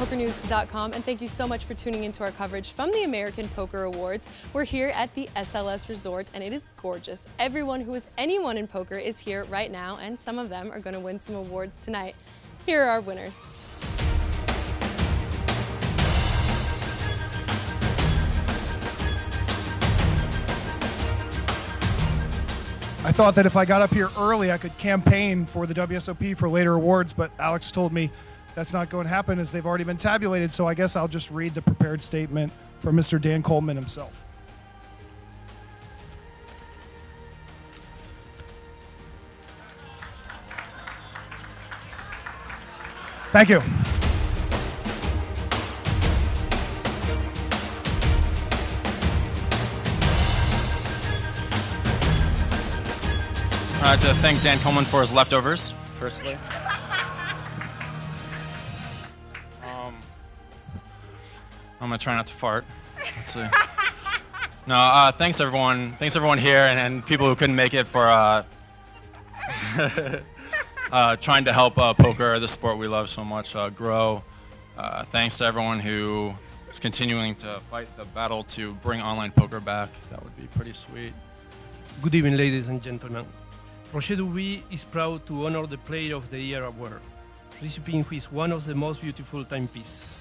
PokerNews.com, and thank you so much for tuning into our coverage from the American Poker Awards. We're here at the SLS Resort, and it is gorgeous. Everyone who is anyone in poker is here right now, and some of them are going to win some awards tonight. Here are our winners. I thought that if I got up here early, I could campaign for the WSOP for later awards, but Alex told me that's not going to happen as they've already been tabulated, so I guess I'll just read the prepared statement from Mr. Dan Coleman himself. Thank you. I'd like to thank Dan Coleman for his leftovers, firstly. I'm gonna try not to fart. Let's see. No, thanks everyone. Thanks everyone here and people who couldn't make it for trying to help poker, the sport we love so much, grow. Thanks to everyone who is continuing to fight the battle to bring online poker back. That would be pretty sweet. Good evening, ladies and gentlemen. Roger Dubuis is proud to honor the Player of the Year award, receiving who is one of the most beautiful timepieces.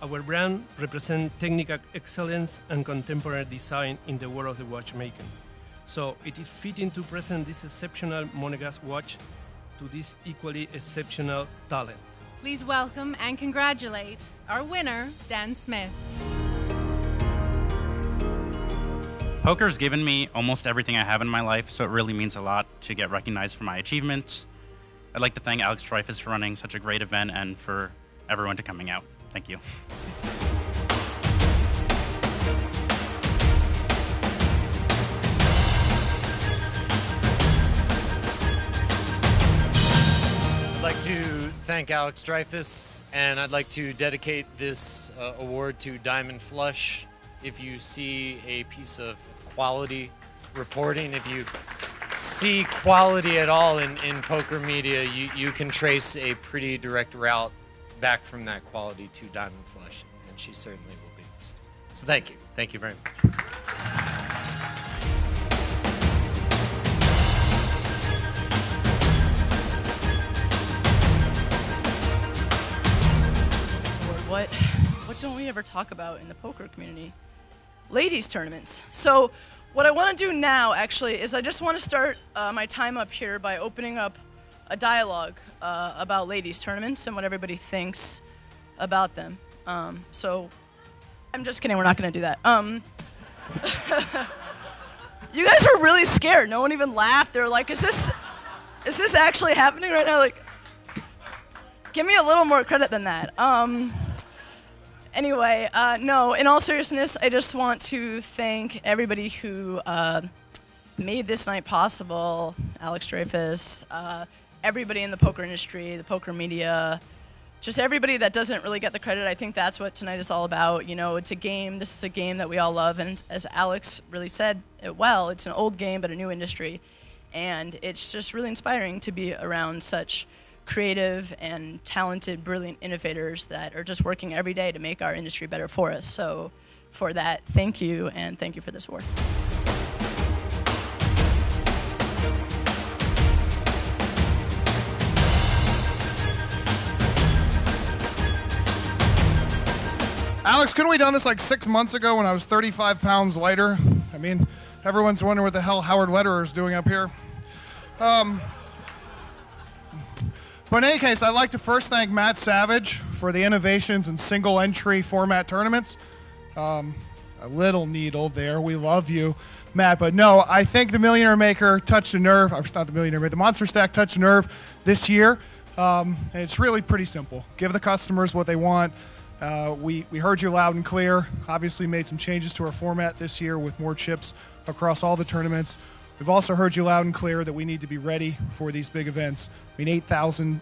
Our brand represents technical excellence and contemporary design in the world of the watchmaking. So it is fitting to present this exceptional Monegasque watch to this equally exceptional talent. Please welcome and congratulate our winner, Dan Smith. Poker's given me almost everything I have in my life, so it really means a lot to get recognized for my achievements. I'd like to thank Alex Dreyfus for running such a great event and for everyone to coming out. Thank you. I'd like to thank Alex Dreyfus, and I'd like to dedicate this award to Diamond Flush. If you see a piece of quality reporting, if you see quality at all in poker media, you can trace a pretty direct route back from that quality to Diamond Flush, and she certainly will be missed. So thank you. Thank you very much. What don't we ever talk about in the poker community? Ladies tournaments. So what I want to do now actually is I just want to start my time up here by opening up a dialogue about ladies tournaments and what everybody thinks about them. So I'm just kidding, we're not going to do that. You guys were really scared. No one even laughed. They were like, is this actually happening right now? Like, give me a little more credit than that. Anyway, no, in all seriousness, I just want to thank everybody who made this night possible. Alex Dreyfus, everybody in the poker industry, the poker media, just everybody that doesn't really get the credit. I think that's what tonight is all about. You know, it's a game. This is a game that we all love. And as Alex really said it well, it's an old game, but a new industry. And it's just really inspiring to be around such creative and talented, brilliant innovators that are just working every day to make our industry better for us. So for that, thank you, and thank you for this award. Alex, couldn't we done this like 6 months ago when I was 35 pounds lighter? I mean, everyone's wondering what the hell Howard Lederer is doing up here. But in any case, I'd like to first thank Matt Savage for the innovations in single entry format tournaments. A little needle there. We love you, Matt. But no, I think the Millionaire Maker touched a nerve. Not the Millionaire Maker. The Monster Stack touched a nerve this year. And it's really pretty simple. Give the customers what they want. We heard you loud and clear. Obviously made some changes to our format this year with more chips across all the tournaments. We've also heard you loud and clear that we need to be ready for these big events. I mean, 8,000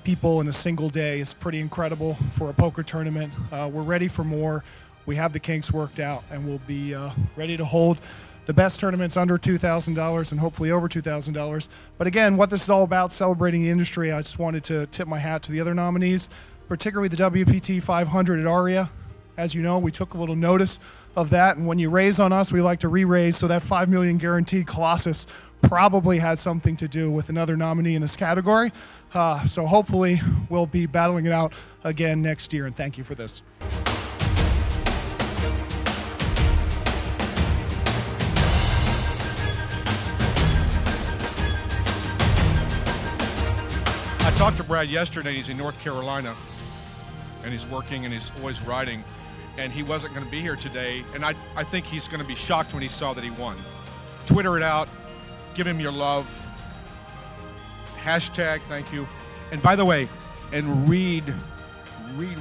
people in a single day is pretty incredible for a poker tournament. We're ready for more. We have the kinks worked out, and we'll be ready to hold the best tournaments under $2,000 and hopefully over $2,000. But again, what this is all about, celebrating the industry, I just wanted to tip my hat to the other nominees. particularly the WPT 500 at Aria. As you know, we took a little notice of that, and when you raise on us, we like to re-raise, so that $5 million guaranteed Colossus probably had something to do with another nominee in this category. So hopefully we'll be battling it out again next year, and thank you for this. I talked to Brad yesterday. He's in North Carolina, and he's working, and he's always riding, and he wasn't going to be here today, and I think he's going to be shocked when he saw that he won. Twitter it out. Give him your love. Hashtag thank you. And by the way, and read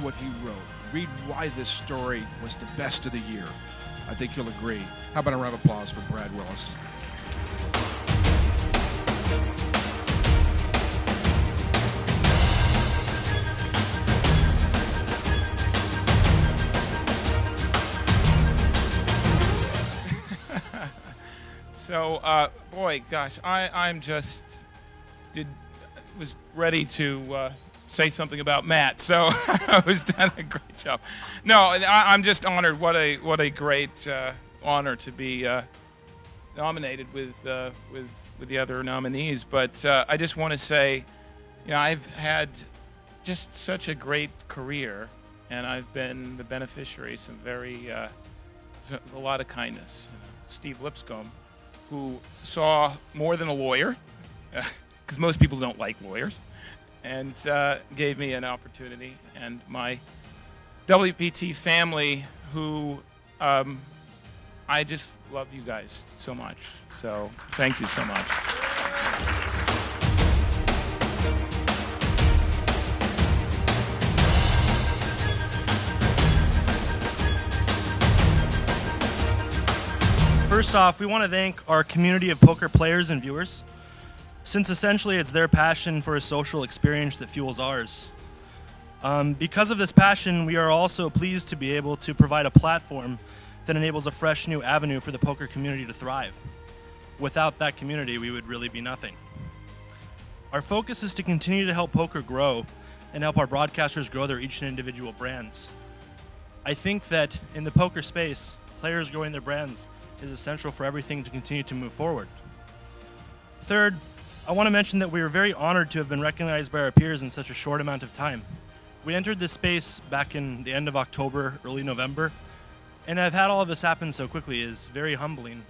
what he wrote. Read why this story was the best of the year. I think you'll agree. How about a round of applause for Brad Willis? So, boy, gosh, I'm just was ready to say something about Matt. So I was done a great job. No, I'm just honored. What a great honor to be nominated with the other nominees. But I just want to say, you know, I've had just such a great career, and I've been the beneficiary of some a lot of kindness. You know, Steve Lipscomb, who saw more than a lawyer, because most people don't like lawyers, and gave me an opportunity. And my WPT family, who I just love you guys so much. So thank you so much. First off, we want to thank our community of poker players and viewers, since essentially it's their passion for a social experience that fuels ours. Because of this passion, we are also pleased to be able to provide a platform that enables a fresh new avenue for the poker community to thrive. Without that community, we would really be nothing. Our focus is to continue to help poker grow and help our broadcasters grow their each and individual brands. I think that in the poker space, players growing their brands is essential for everything to continue to move forward. Third, I want to mention that we are very honored to have been recognized by our peers in such a short amount of time. We entered this space back in the end of October, early November, and I've had all of this happen so quickly is very humbling.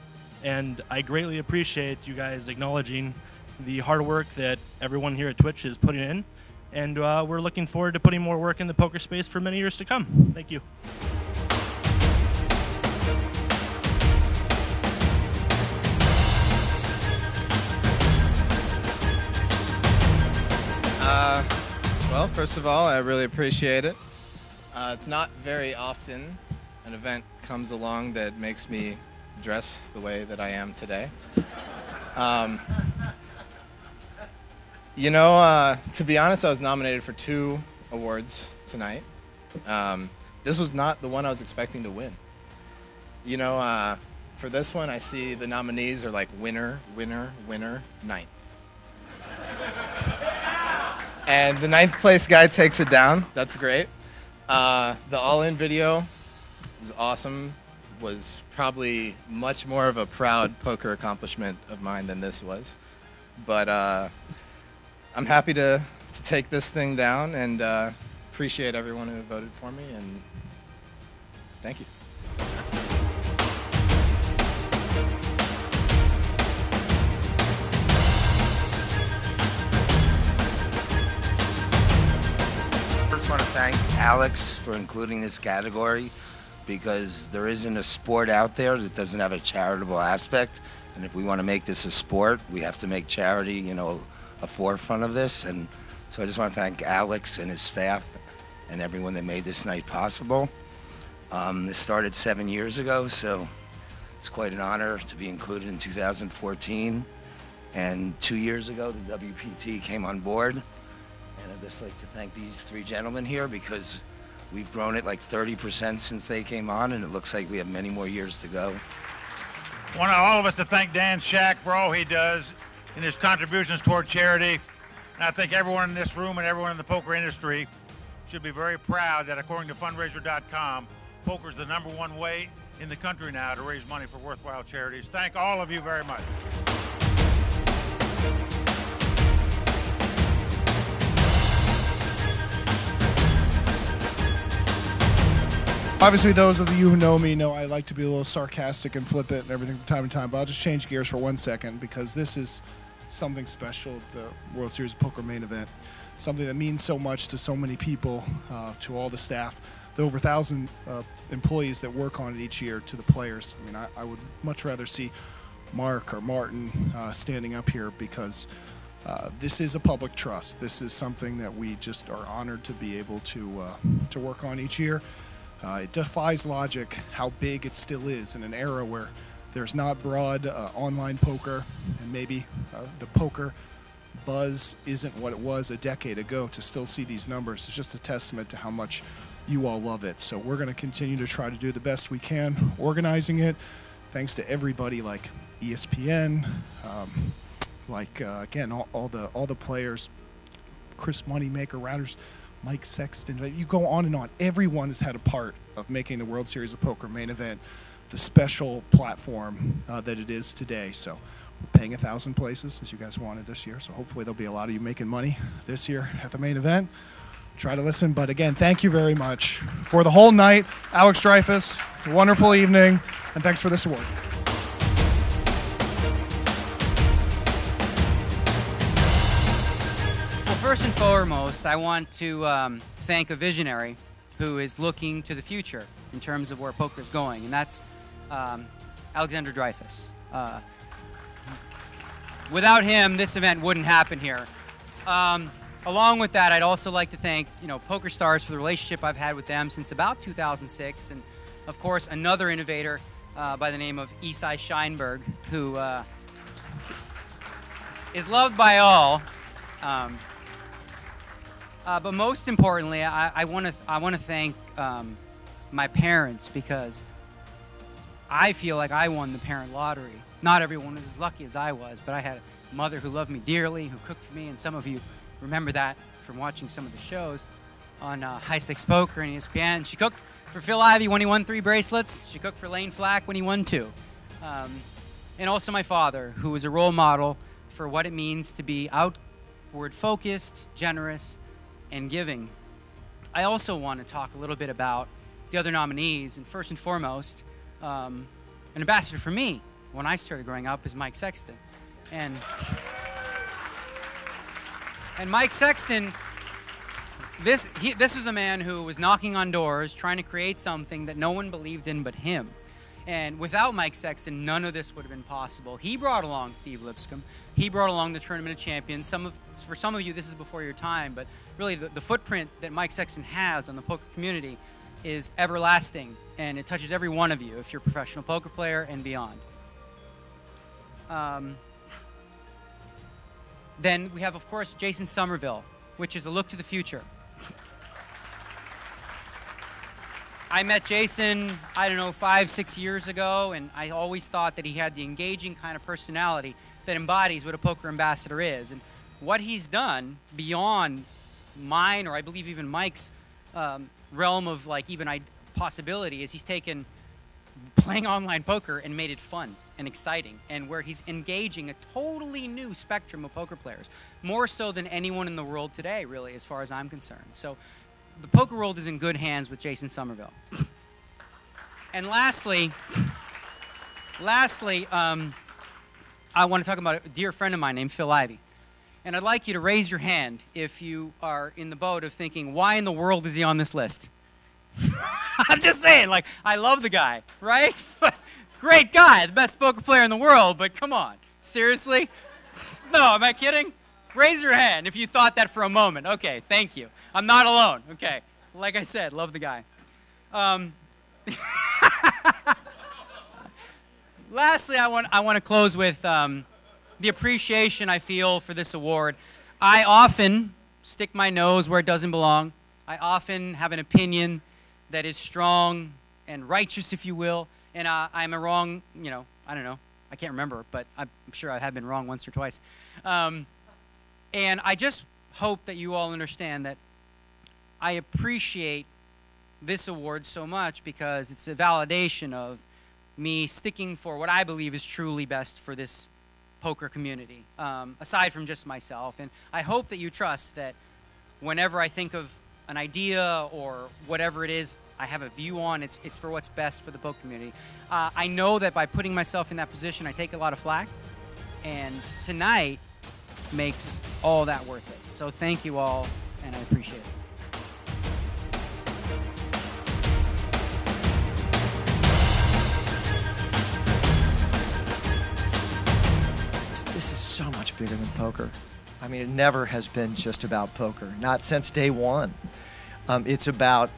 And I greatly appreciate you guys acknowledging the hard work that everyone here at Twitch is putting in. And we're looking forward to putting more work in the poker space for many years to come. Thank you. Well, first of all, I really appreciate it. It's not very often an event comes along that makes me dress the way that I am today. You know, to be honest, I was nominated for 2 awards tonight. This was not the one I was expecting to win. You know, for this one, I see the nominees are like winner, winner, winner, 9th. And the 9th place guy takes it down. That's great. The all-in video was awesome. Was probably much more of a proud poker accomplishment of mine than this was. But I'm happy to take this thing down, and appreciate everyone who voted for me, and thank you. I just want to thank Alex for including this category, because there isn't a sport out there that doesn't have a charitable aspect, and if we want to make this a sport, we have to make charity, you know, a forefront of this. And so I just want to thank Alex and his staff and everyone that made this night possible. This started 7 years ago, so it's quite an honor to be included in 2014. And 2 years ago, the WPT came on board. And I'd just like to thank these 3 gentlemen here, because we've grown it like 30% since they came on, and it looks like we have many more years to go. I want all of us to thank Dan Shack for all he does in his contributions toward charity. And I think everyone in this room and everyone in the poker industry should be very proud that according to fundraiser.com, poker is the #1 way in the country now to raise money for worthwhile charities. Thank all of you very much. Obviously, those of you who know me know I like to be a little sarcastic and flip it and everything from time to time, but I'll just change gears for 1 second because this is something special, the World Series of Poker main event. Something that means so much to so many people, to all the staff, the over 1,000 employees that work on it each year, to the players. I mean, I would much rather see Mark or Martin standing up here because this is a public trust. This is something that we just are honored to be able to work on each year. It defies logic how big it still is in an era where there's not broad online poker, and maybe the poker buzz isn't what it was a decade ago. To still see these numbers is just a testament to how much you all love it. So we're going to continue to try to do the best we can organizing it. Thanks to everybody like ESPN, again, all the players, Chris Moneymaker, Rounders, Mike Sexton, you go on and on. Everyone has had a part of making the World Series of Poker main event the special platform that it is today. So we're paying 1,000 places, as you guys wanted this year. So hopefully there'll be a lot of you making money this year at the main event. Try to listen. But again, thank you very much for the whole night. Alex Dreyfus, wonderful evening, and thanks for this award. First and foremost, I want to thank a visionary who is looking to the future in terms of where poker is going, and that's Alexander Dreyfus. Without him, this event wouldn't happen here. Along with that, I'd also like to thank Poker Stars for the relationship I've had with them since about 2006, and of course another innovator by the name of Isai Scheinberg, who is loved by all. But most importantly, I want to thank my parents, because I feel like I won the parent lottery. Not everyone was as lucky as I was, but I had a mother who loved me dearly, who cooked for me, and some of you remember that from watching some of the shows on High Stakes Poker and ESPN. She cooked for Phil Ivey when he won 3 bracelets. She cooked for Lane Flack when he won 2. And also my father, who was a role model for what it means to be outward focused, generous, and giving. I also want to talk a little bit about the other nominees, and first and foremost, an ambassador for me when I started growing up is Mike Sexton. And Mike Sexton, this is a man who was knocking on doors, trying to create something that no one believed in but him. And without Mike Sexton, none of this would have been possible. He brought along Steve Lipscomb. He brought along the Tournament of Champions. For some of you, this is before your time, but really the footprint that Mike Sexton has on the poker community is everlasting, and it touches every one of you if you're a professional poker player and beyond. Then we have, of course, Jason Somerville, which is a look to the future. I met Jason, I don't know, 5, 6 years ago, and I always thought that he had the engaging kind of personality that embodies what a poker ambassador is. And what he's done beyond mine, or I believe even Mike's realm of even possibility, is he's taken playing online poker and made it fun and exciting, and where he's engaging a totally new spectrum of poker players, more so than anyone in the world today, really, as far as I'm concerned. So the poker world is in good hands with Jason Somerville. And lastly, I want to talk about a dear friend of mine named Phil Ivey. And I'd like you to raise your hand if you are in the boat of thinking, why in the world is he on this list? I'm just saying, I love the guy, right? Great guy, the best poker player in the world, but come on, seriously? No, am I kidding? Raise your hand if you thought that for a moment. Okay, thank you. I'm not alone. Okay, like I said, love the guy. Lastly, I want to close with the appreciation I feel for this award. I often stick my nose where it doesn't belong. I often have an opinion that is strong and righteous, if you will, and I'm a wrong, I don't know, I can't remember, but I'm sure I have been wrong once or twice. And I just hope that you all understand that I appreciate this award so much because it's a validation of me sticking for what I believe is truly best for this poker community, aside from just myself. And I hope that you trust that whenever I think of an idea or whatever it is I have a view on, it's for what's best for the poker community. I know that by putting myself in that position, I take a lot of flack, and tonight makes all that worth it. So thank you all, and I appreciate it. This is so much bigger than poker. I mean, it never has been just about poker, not since day one. It's about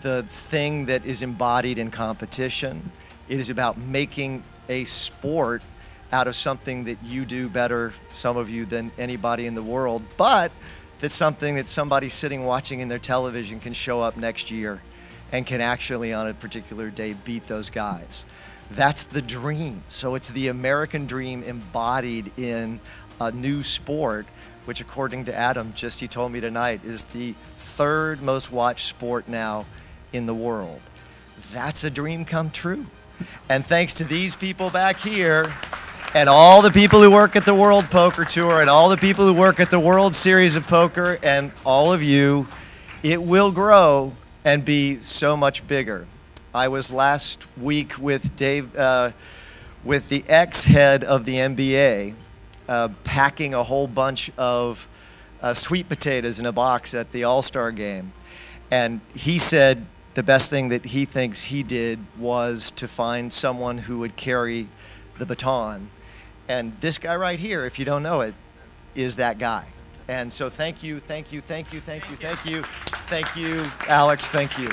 the thing that is embodied in competition. It is about making a sport out of something that you do better, some of you, than anybody in the world, but that's something that somebody sitting watching in their television can show up next year and can actually on a particular day beat those guys. That's the dream. So it's the American dream embodied in a new sport, which according to Adam, just he told me tonight, is the third most watched sport now in the world. That's a dream come true. And thanks to these people back here and all the people who work at the World Poker Tour and all the people who work at the World Series of Poker and all of you, it will grow and be so much bigger. I was last week with Dave, with the ex-head of the NBA, packing a whole bunch of sweet potatoes in a box at the All-Star game. And he said the best thing that he thinks he did was to find someone who would carry the baton. And this guy right here, if you don't know it, is that guy. And so thank you, thank you, thank you, thank you, thank you, thank you, Alex, thank you.